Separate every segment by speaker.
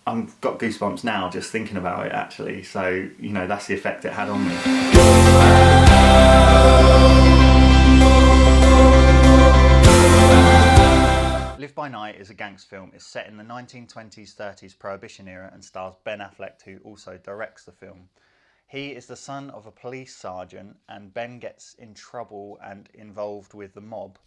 Speaker 1: I've got goosebumps now just thinking about it, actually. So, you know, that's the effect it had on me. Live by Night is a gangster film. It's set in the 1920s, 30s Prohibition era and stars Ben Affleck, who also directs the film. He is the son of a police sergeant, and Ben gets in trouble and involved with the mob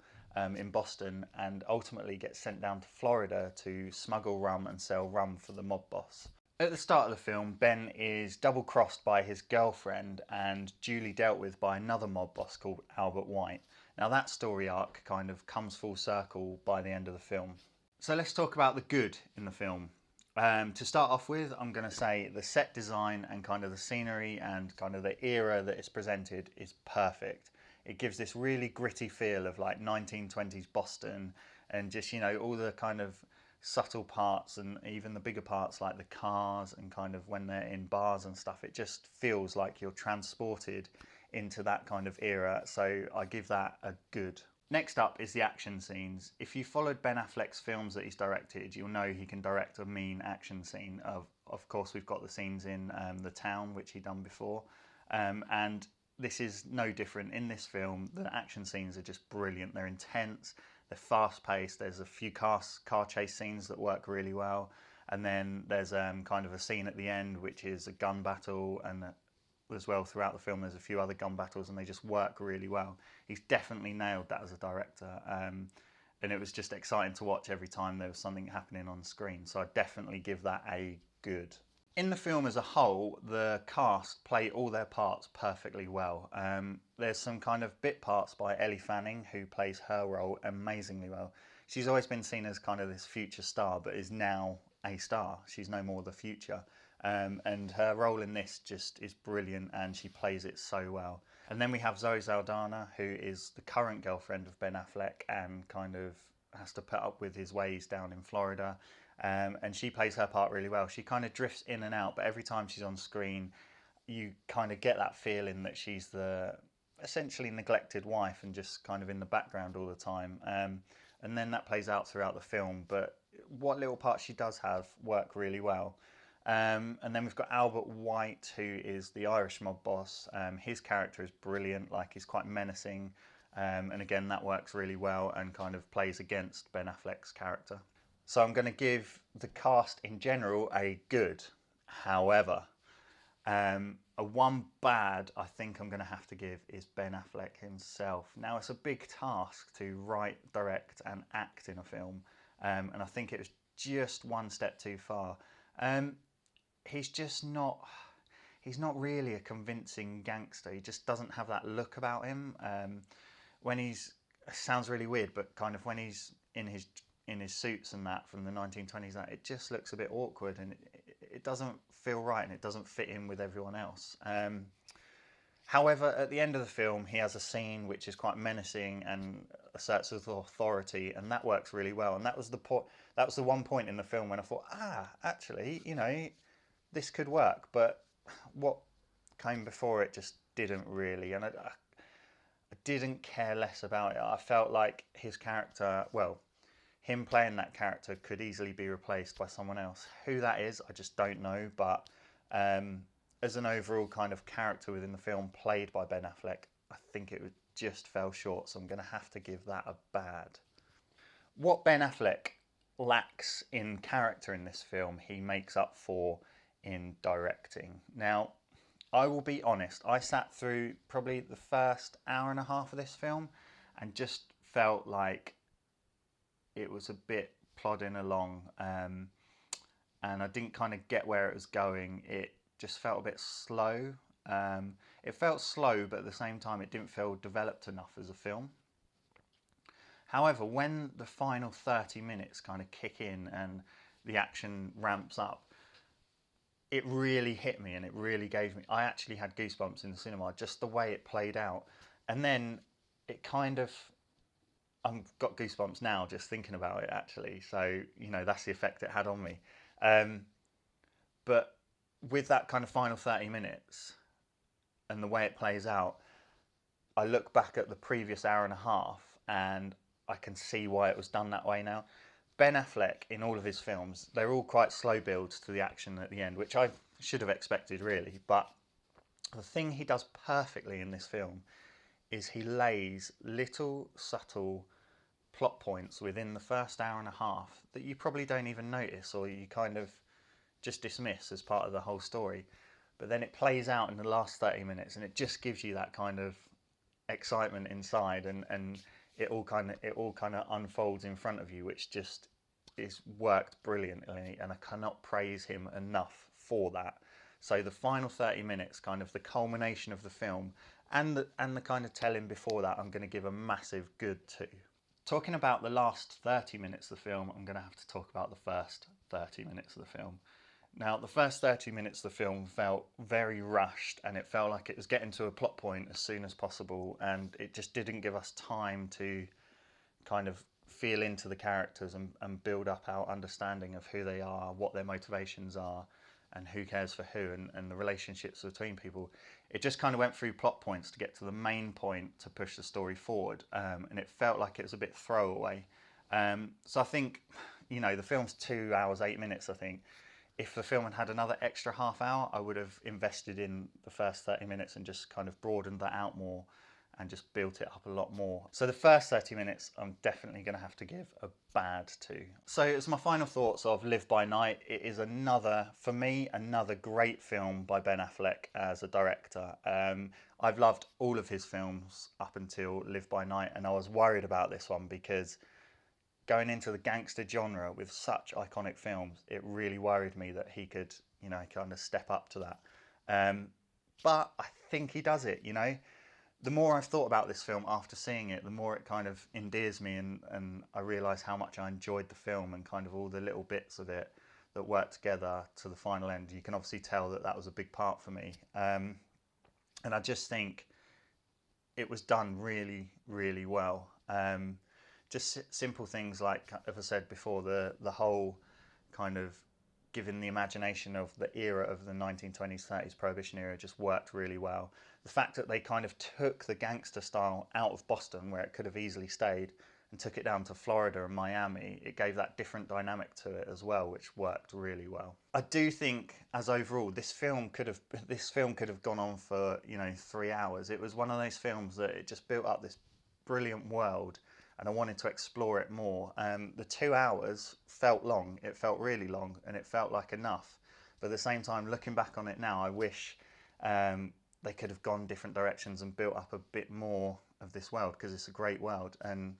Speaker 1: in Boston, and ultimately gets sent down to Florida to smuggle rum and sell rum for the mob boss. At the start of the film, Ben is double-crossed by his girlfriend and duly dealt with by another mob boss called Albert White. Now that story arc kind of comes full circle by the end of the film. So let's talk about the good in the film. To start off with, I'm going to say the set design and kind of the scenery and kind of the era that it's presented is perfect. It gives this really gritty feel of like 1920s Boston, and just, you know, all the kind of subtle parts and even the bigger parts like the cars and kind of when they're in bars and stuff. It just feels like you're transported into that kind of era. So I give that a good. Next up is the action scenes. If you followed Ben Affleck's films that he's directed, you'll know he can direct a mean action scene. Of course, we've got the scenes in The Town, which he'd done before. And this is no different. In this film, the action scenes are just brilliant. They're intense, they're fast-paced. There's a few car chase scenes that work really well. And then there's kind of a scene at the end, which is a gun battle, and as well throughout the film there's a few other gun battles, and they just work really well. He's definitely nailed that as a director, and it was just exciting to watch every time there was something happening on screen. So I definitely give that a good. In the film as a whole, the cast play all their parts perfectly well. There's some kind of bit parts by Ellie Fanning, who plays her role amazingly well. She's always been seen as kind of this future star, but is now a star. She's no more the future. And her role in this just is brilliant, and she plays it so well. And then we have Zoe Saldana, who is the current girlfriend of Ben Affleck and kind of has to put up with his ways down in Florida. And she plays her part really well. She kind of drifts in and out, but every time she's on screen, you kind of get that feeling that she's the essentially neglected wife and just kind of in the background all the time. And then that plays out throughout the film, but what little parts she does have work really well. And then we've got Albert White, who is the Irish mob boss. His character is brilliant, like he's quite menacing. And again, that works really well and kind of plays against Ben Affleck's character. So I'm going to give the cast in general a good. However, a one bad I think I'm going to have to give is Ben Affleck himself. Now, it's a big task to write, direct and act in a film. And I think it was just one step too far. He's just not, he's not really a convincing gangster. He just doesn't have that look about him. When he's, it sounds really weird, but kind of when he's in his suits and that from the 1920s, it just looks a bit awkward, and it doesn't feel right, and it doesn't fit in with everyone else. However, at the end of the film, he has a scene which is quite menacing and asserts his authority, and that works really well. And that was the one point in the film when I thought, actually, you know, this could work. But what came before it just didn't really, and I didn't care less about it. I felt like his character, well, him playing that character could easily be replaced by someone else. Who that is, I just don't know, but as an overall kind of character within the film played by Ben Affleck, I think it just fell short, so I'm going to have to give that a bad. What Ben Affleck lacks in character in this film, he makes up for in directing. Now, I will be honest, I sat through probably the first hour and a half of this film and just felt like it was a bit plodding along, and I didn't kind of get where it was going. It just felt a bit slow. It felt slow, but at the same time it didn't feel developed enough as a film. However, when the final 30 minutes kind of kick in and the action ramps up, it really hit me, and it really gave me, I actually had goosebumps in the cinema, just the way it played out. And then it kind of, I've got goosebumps now just thinking about it, actually. So, you know, that's the effect it had on me. But with that kind of final 30 minutes and the way it plays out, I look back at the previous hour and a half and I can see why it was done that way now. Ben Affleck, in all of his films, they're all quite slow builds to the action at the end, which I should have expected really. But the thing he does perfectly in this film is he lays little subtle plot points within the first hour and a half that you probably don't even notice, or you kind of just dismiss as part of the whole story. But then it plays out in the last 30 minutes, and it just gives you that kind of excitement inside, and it all kind of unfolds in front of you, which just is worked brilliantly, and I cannot praise him enough for that. So the final 30 minutes, kind of the culmination of the film, and the kind of telling before that, I'm going to give a massive good to. Talking about the last 30 minutes of the film, I'm going to have to talk about the first 30 minutes of the film. Now, the first 30 minutes of the film felt very rushed, and it felt like it was getting to a plot point as soon as possible, and it just didn't give us time to kind of feel into the characters and build up our understanding of who they are, what their motivations are, and who cares for who, and the relationships between people. It just kind of went through plot points to get to the main point to push the story forward, and it felt like it was a bit throwaway. So I think, the film's 2 hours, 8 minutes, I think. If the film had had another extra half hour, I would have invested in the first 30 minutes and just kind of broadened that out more and just built it up a lot more. So the first 30 minutes, I'm definitely going to have to give a bad to. So as my final thoughts of Live by Night, it is for me, another great film by Ben Affleck as a director. I've loved all of his films up until Live by Night, and I was worried about this one because going into the gangster genre with such iconic films, it really worried me that he could, kind of step up to that. But I think he does it, The more I've thought about this film after seeing it, the more it kind of endears me, and I realise how much I enjoyed the film and kind of all the little bits of it that worked together to the final end. You can obviously tell that was a big part for me. And I just think it was done really, really well. Just simple things like, as I said before, the whole kind of giving the imagination of the era of the 1920s, 30s Prohibition era just worked really well. The fact that they kind of took the gangster style out of Boston, where it could have easily stayed, and took it down to Florida and Miami, it gave that different dynamic to it as well, which worked really well. I do think, as overall, this film could have gone on for 3 hours. It was one of those films that it just built up this brilliant world, and I wanted to explore it more. The 2 hours felt long. It felt really long, and it felt like enough. But at the same time, looking back on it now, I wish they could have gone different directions and built up a bit more of this world, because it's a great world, and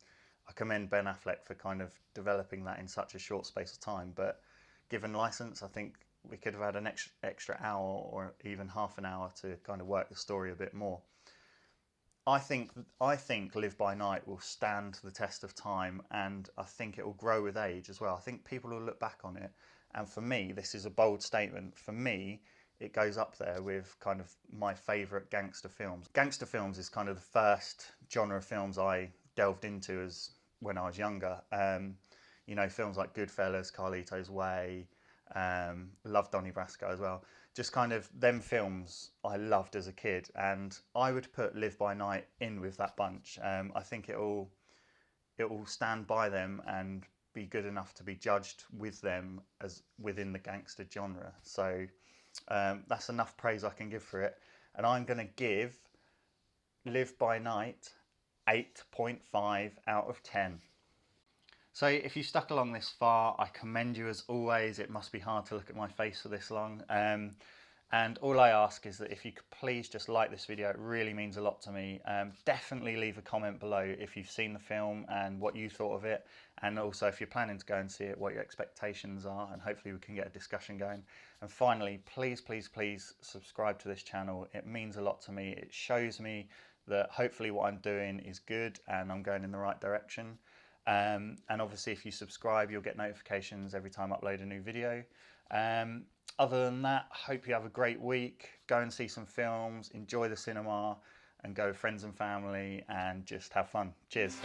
Speaker 1: I commend Ben Affleck for kind of developing that in such a short space of time. But given license, I think we could have had an extra hour or even half an hour to kind of work the story a bit more. I think Live by Night will stand the test of time, and I think it will grow with age as well. I think people will look back on it, and for me, this is a bold statement. For me, it goes up there with kind of my favourite gangster films. Gangster films is kind of the first genre of films I delved into as when I was younger. Films like Goodfellas, Carlito's Way, loved Donnie Brasco as well. Just kind of them films I loved as a kid, and I would put Live by Night in with that bunch. I think it will stand by them and be good enough to be judged with them as within the gangster genre. So that's enough praise I can give for it, and I'm going to give Live by Night 8.5 out of 10. So if you stuck along this far, I commend you as always. It must be hard to look at my face for this long. And all I ask is that if you could please just like this video, it really means a lot to me. Definitely leave a comment below if you've seen the film and what you thought of it. And also if you're planning to go and see it, what your expectations are, and hopefully we can get a discussion going. And finally, please, please, please subscribe to this channel. It means a lot to me. It shows me that hopefully what I'm doing is good and I'm going in the right direction. And obviously if you subscribe, you'll get notifications every time I upload a new video. Other than that, I hope you have a great week. Go and see some films, enjoy the cinema, and go with friends and family and just have fun. Cheers.